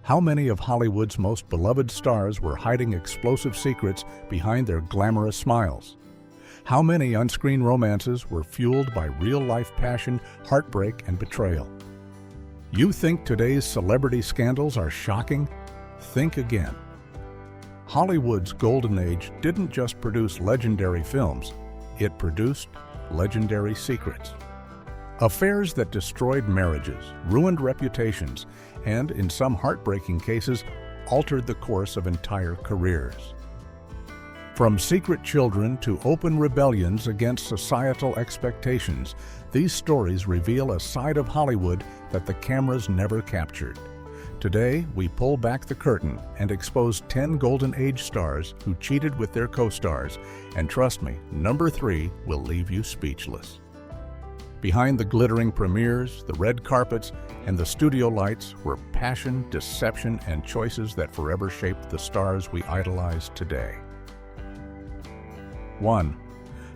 How many of Hollywood's most beloved stars were hiding explosive secrets behind their glamorous smiles? How many on-screen romances were fueled by real-life passion, heartbreak, and betrayal? You think today's celebrity scandals are shocking? Think again. Hollywood's golden age didn't just produce legendary films, it produced legendary secrets. Affairs that destroyed marriages, ruined reputations, and, in some heartbreaking cases, altered the course of entire careers. From secret children to open rebellions against societal expectations, these stories reveal a side of Hollywood that the cameras never captured. Today, we pull back the curtain and expose 10 Golden Age stars who cheated with their co-stars, and trust me, number 3 will leave you speechless. Behind the glittering premieres, the red carpets, and the studio lights were passion, deception, and choices that forever shaped the stars we idolize today. 1.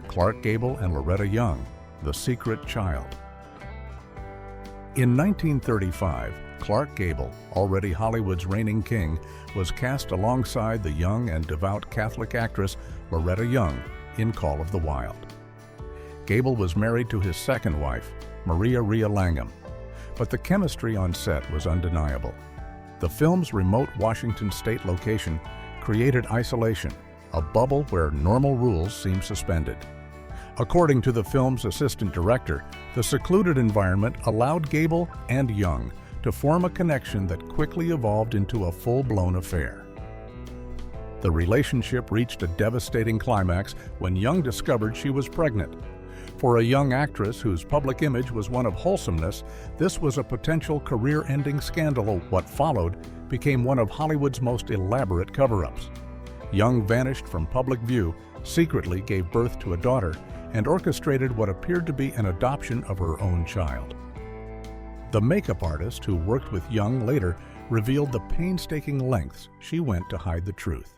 Clark Gable and Loretta Young, The Secret Child. In 1935, Clark Gable, already Hollywood's reigning king, was cast alongside the young and devout Catholic actress Loretta Young in Call of the Wild. Gable was married to his second wife, Maria Rhea Langham, but the chemistry on set was undeniable. The film's remote Washington state location created isolation, a bubble where normal rules seemed suspended. According to the film's assistant director, the secluded environment allowed Gable and Young to form a connection that quickly evolved into a full-blown affair. The relationship reached a devastating climax when Young discovered she was pregnant. For a young actress whose public image was one of wholesomeness, this was a potential career-ending scandal. What followed became one of Hollywood's most elaborate cover-ups. Young vanished from public view, secretly gave birth to a daughter, and orchestrated what appeared to be an adoption of her own child. The makeup artist who worked with Young later revealed the painstaking lengths she went to hide the truth.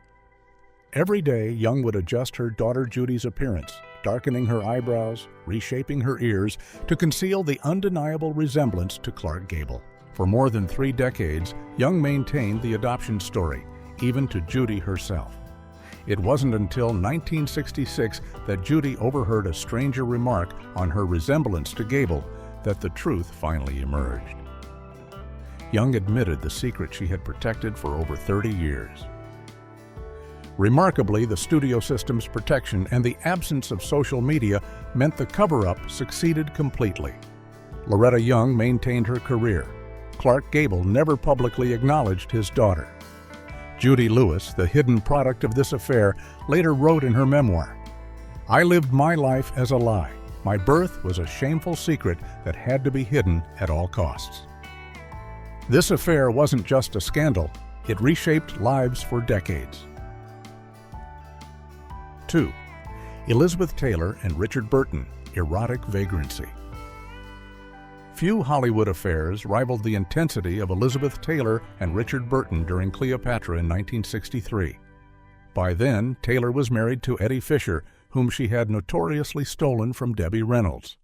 Every day, Young would adjust her daughter Judy's appearance, darkening her eyebrows, reshaping her ears to conceal the undeniable resemblance to Clark Gable. For more than 3 decades, Young maintained the adoption story, even to Judy herself. It wasn't until 1966 that Judy overheard a stranger remark on her resemblance to Gable that the truth finally emerged. Young admitted the secret she had protected for over 30 years. Remarkably, the studio system's protection and the absence of social media meant the cover-up succeeded completely. Loretta Young maintained her career. Clark Gable never publicly acknowledged his daughter. Judy Lewis, the hidden product of this affair, later wrote in her memoir, "I lived my life as a lie. My birth was a shameful secret that had to be hidden at all costs." This affair wasn't just a scandal, it reshaped lives for decades. 2. Elizabeth Taylor and Richard Burton, Erotic Vagrancy. Few Hollywood affairs rivaled the intensity of Elizabeth Taylor and Richard Burton during Cleopatra in 1963. By then, Taylor was married to Eddie Fisher, whom she had notoriously stolen from Debbie Reynolds.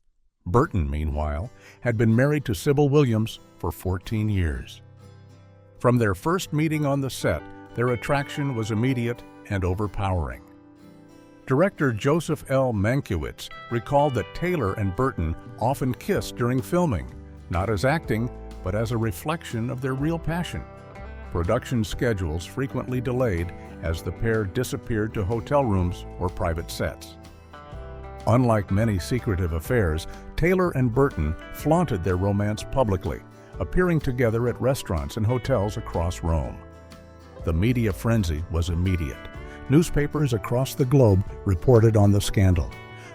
Burton, meanwhile, had been married to Sybil Williams for 14 years. From their first meeting on the set, their attraction was immediate and overpowering. Director Joseph L. Mankiewicz recalled that Taylor and Burton often kissed during filming, not as acting, but as a reflection of their real passion. Production schedules frequently delayed as the pair disappeared to hotel rooms or private sets. Unlike many secretive affairs, Taylor and Burton flaunted their romance publicly, appearing together at restaurants and hotels across Rome. The media frenzy was immediate. Newspapers across the globe reported on the scandal.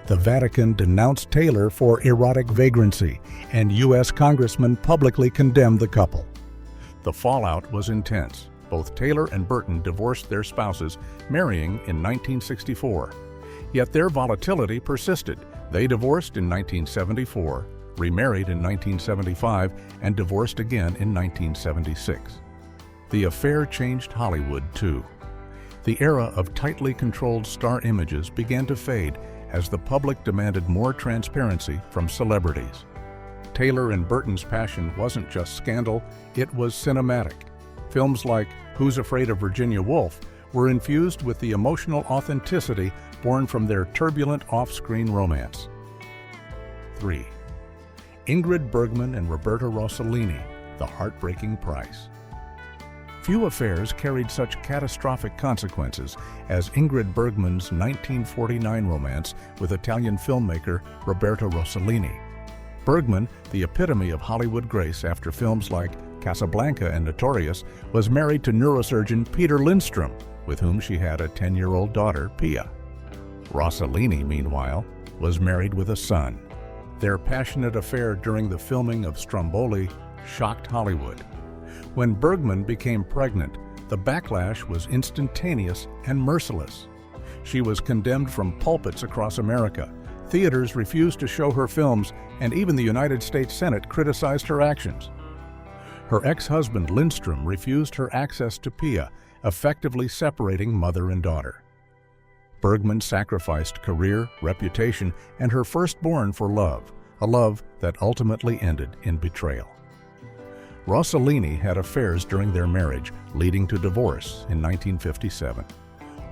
The Vatican denounced Taylor for erotic vagrancy, and U.S. congressmen publicly condemned the couple. The fallout was intense. Both Taylor and Burton divorced their spouses, marrying in 1964. Yet their volatility persisted. They divorced in 1974, remarried in 1975, and divorced again in 1976. The affair changed Hollywood, too. The era of tightly controlled star images began to fade as the public demanded more transparency from celebrities. Taylor and Burton's passion wasn't just scandal, it was cinematic. Films like Who's Afraid of Virginia Woolf were infused with the emotional authenticity born from their turbulent off-screen romance. 3. Ingrid Bergman and Roberto Rossellini, The Heartbreaking Price. Few affairs carried such catastrophic consequences as Ingrid Bergman's 1949 romance with Italian filmmaker Roberto Rossellini. Bergman, the epitome of Hollywood grace after films like Casablanca and Notorious, was married to neurosurgeon Peter Lindstrom, with whom she had a 10-year-old daughter, Pia. Rossellini, meanwhile, was married with a son. Their passionate affair during the filming of Stromboli shocked Hollywood. When Bergman became pregnant, the backlash was instantaneous and merciless. She was condemned from pulpits across America. Theaters refused to show her films, and even the United States Senate criticized her actions. Her ex-husband Lindstrom refused her access to Pia, effectively separating mother and daughter. Bergman sacrificed career, reputation, and her firstborn for love, a love that ultimately ended in betrayal. Rossellini had affairs during their marriage, leading to divorce in 1957.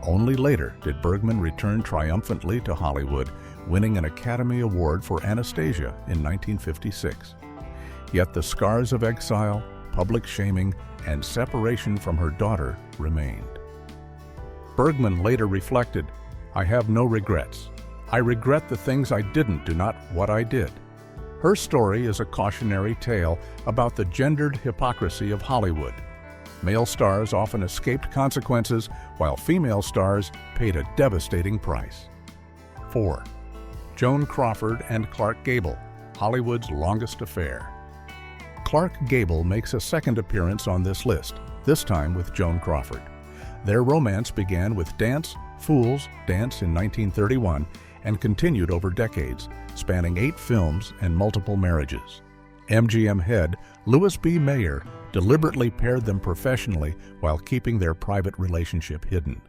Only later did Bergman return triumphantly to Hollywood, winning an Academy Award for Anastasia in 1956. Yet the scars of exile, public shaming, and separation from her daughter remained. Bergman later reflected, "I have no regrets. I regret the things I didn't do, not what I did." Her story is a cautionary tale about the gendered hypocrisy of Hollywood. Male stars often escaped consequences, while female stars paid a devastating price. 4. Joan Crawford and Clark Gable, Hollywood's longest affair. Clark Gable makes a second appearance on this list, this time with Joan Crawford. Their romance began with Dance, Fools, Dance in 1931, and continued over decades, spanning 8 films and multiple marriages. MGM head Louis B. Mayer deliberately paired them professionally while keeping their private relationship hidden.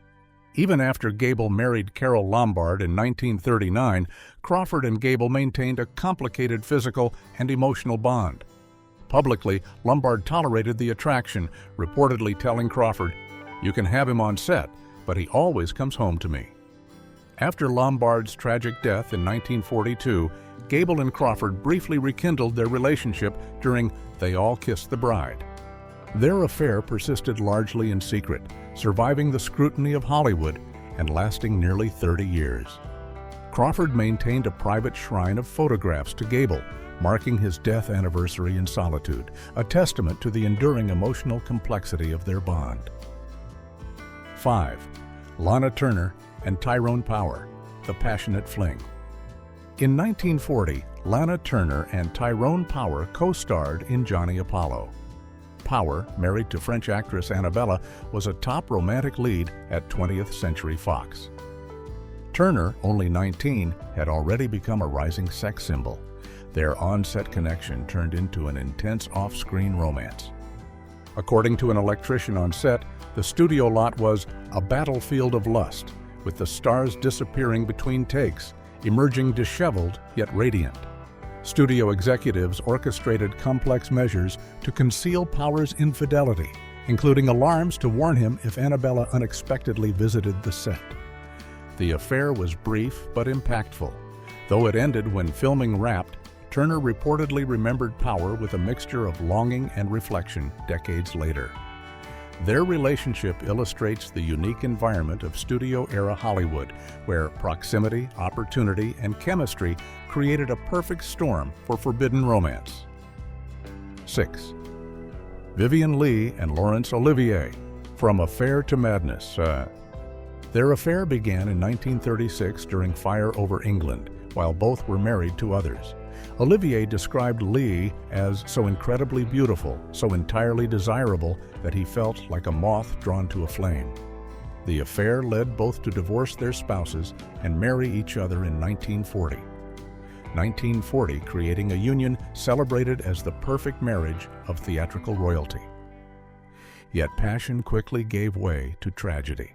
Even after Gable married Carole Lombard in 1939, Crawford and Gable maintained a complicated physical and emotional bond. Publicly, Lombard tolerated the attraction, reportedly telling Crawford, "You can have him on set, but he always comes home to me." After Lombard's tragic death in 1942, Gable and Crawford briefly rekindled their relationship during They All Kissed the Bride. Their affair persisted largely in secret, surviving the scrutiny of Hollywood and lasting nearly 30 years. Crawford maintained a private shrine of photographs to Gable, marking his death anniversary in solitude, a testament to the enduring emotional complexity of their bond. 5. Lana Turner and Tyrone Power, The Passionate Fling. In 1940, Lana Turner and Tyrone Power co-starred in Johnny Apollo. Power, married to French actress Annabella, was a top romantic lead at 20th Century Fox. Turner, only 19, had already become a rising sex symbol. Their on-set connection turned into an intense off-screen romance. According to an electrician on set, the studio lot was a battlefield of lust, with the stars disappearing between takes, emerging disheveled yet radiant. Studio executives orchestrated complex measures to conceal Power's infidelity, including alarms to warn him if Annabella unexpectedly visited the set. The affair was brief but impactful. Though it ended when filming wrapped, Turner reportedly remembered Power with a mixture of longing and reflection decades later. Their relationship illustrates the unique environment of studio-era Hollywood, where proximity, opportunity, and chemistry created a perfect storm for forbidden romance. 6. Vivien Leigh and Laurence Olivier, From Affair to Madness. Their affair began in 1936 during Fire over England, while both were married to others. Olivier described Leigh as so incredibly beautiful, so entirely desirable, that he felt like a moth drawn to a flame. The affair led both to divorce their spouses and marry each other in 1940. 1940 creating a union celebrated as the perfect marriage of theatrical royalty. Yet passion quickly gave way to tragedy.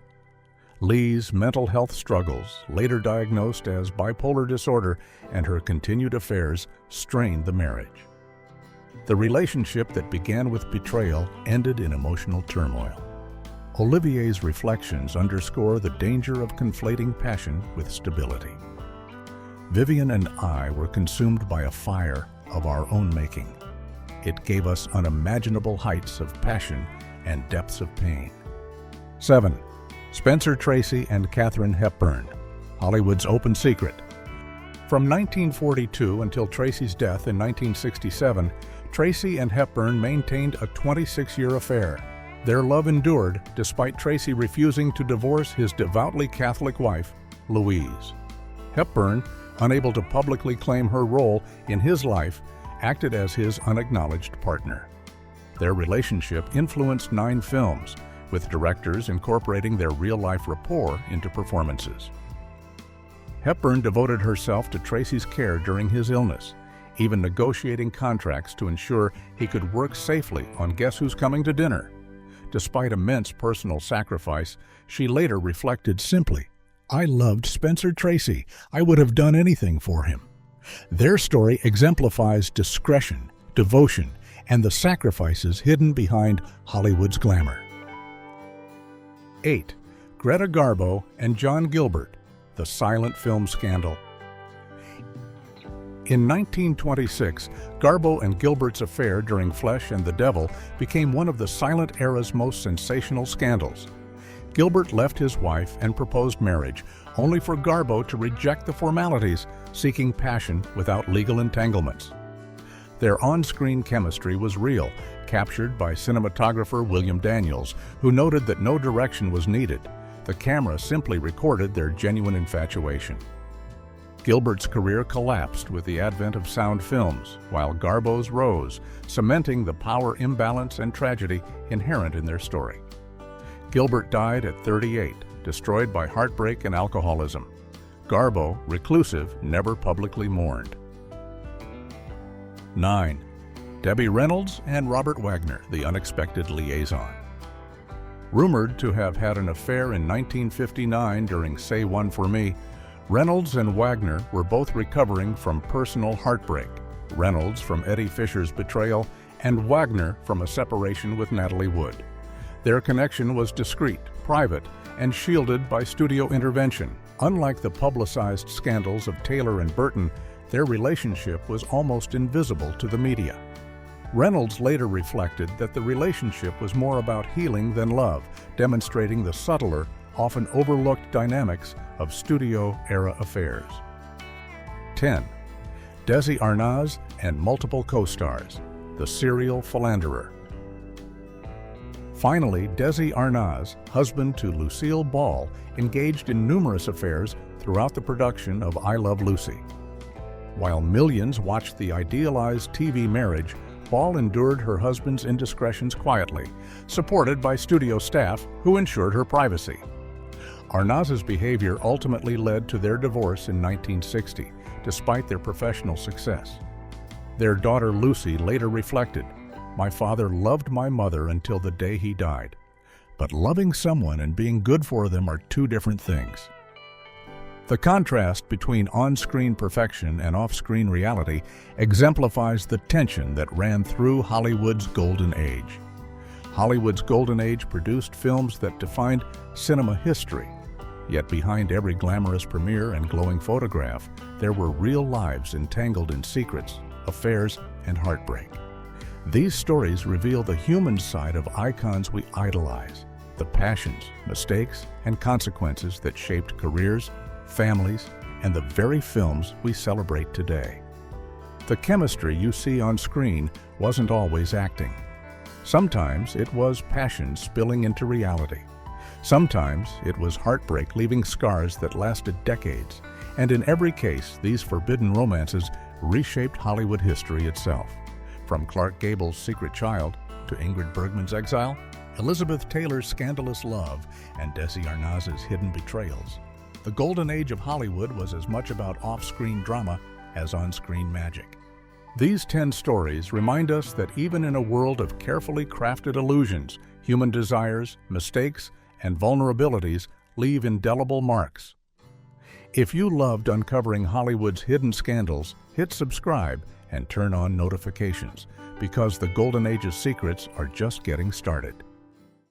Leigh's mental health struggles, later diagnosed as bipolar disorder, and her continued affairs strained the marriage. The relationship that began with betrayal ended in emotional turmoil. Olivier's reflections underscore the danger of conflating passion with stability. Vivian and I were consumed by a fire of our own making. It gave us unimaginable heights of passion and depths of pain. 7. Spencer Tracy and Katharine Hepburn, Hollywood's Open Secret. From 1942 until Tracy's death in 1967, Tracy and Hepburn maintained a 26-year affair. Their love endured despite Tracy refusing to divorce his devoutly Catholic wife, Louise. Hepburn, unable to publicly claim her role in his life, acted as his unacknowledged partner. Their relationship influenced 9 films, with directors incorporating their real-life rapport into performances. Hepburn devoted herself to Tracy's care during his illness, even negotiating contracts to ensure he could work safely on Guess Who's Coming to Dinner. Despite immense personal sacrifice, she later reflected simply, "I loved Spencer Tracy. I would have done anything for him." Their story exemplifies discretion, devotion, and the sacrifices hidden behind Hollywood's glamour. 8. Greta Garbo and John Gilbert, the silent film scandal. In 1926, Garbo and Gilbert's affair during Flesh and the Devil became one of the silent era's most sensational scandals. Gilbert left his wife and proposed marriage, only for Garbo to reject the formalities, seeking passion without legal entanglements. Their on-screen chemistry was real, captured by cinematographer William Daniels, who noted that no direction was needed. The camera simply recorded their genuine infatuation. Gilbert's career collapsed with the advent of sound films, while Garbo's rose, cementing the power imbalance and tragedy inherent in their story. Gilbert died at 38, destroyed by heartbreak and alcoholism. Garbo, reclusive, never publicly mourned. 9. Debbie Reynolds and Robert Wagner, the unexpected liaison. Rumored to have had an affair in 1959 during Say One For Me, Reynolds and Wagner were both recovering from personal heartbreak, Reynolds from Eddie Fisher's betrayal and Wagner from a separation with Natalie Wood. Their connection was discreet, private, and shielded by studio intervention. Unlike the publicized scandals of Taylor and Burton, their relationship was almost invisible to the media. Reynolds later reflected that the relationship was more about healing than love, demonstrating the subtler, often overlooked dynamics of studio-era affairs. 10. Desi Arnaz and multiple co-stars, the serial philanderer. Finally, Desi Arnaz, husband to Lucille Ball, engaged in numerous affairs throughout the production of I Love Lucy. While millions watched the idealized TV marriage, Ball endured her husband's indiscretions quietly, supported by studio staff who ensured her privacy. Arnaz's behavior ultimately led to their divorce in 1960, despite their professional success. Their daughter Lucy later reflected, "My father loved my mother until the day he died. But loving someone and being good for them are two different things." The contrast between on-screen perfection and off-screen reality exemplifies the tension that ran through Hollywood's golden age. Hollywood's golden age produced films that defined cinema history. Yet behind every glamorous premiere and glowing photograph, there were real lives entangled in secrets, affairs, and heartbreak. These stories reveal the human side of icons we idolize, the passions, mistakes, and consequences that shaped careers, families, and the very films we celebrate today. The chemistry you see on screen wasn't always acting. Sometimes it was passion spilling into reality. Sometimes it was heartbreak leaving scars that lasted decades. And in every case, these forbidden romances reshaped Hollywood history itself. From Clark Gable's Secret Child to Ingrid Bergman's Exile, Elizabeth Taylor's Scandalous Love, and Desi Arnaz's Hidden Betrayals, the golden age of Hollywood was as much about off-screen drama as on-screen magic. These 10 stories remind us that even in a world of carefully crafted illusions, human desires, mistakes, and vulnerabilities leave indelible marks. If you loved uncovering Hollywood's hidden scandals, hit subscribe and turn on notifications, because the Golden Age's secrets are just getting started.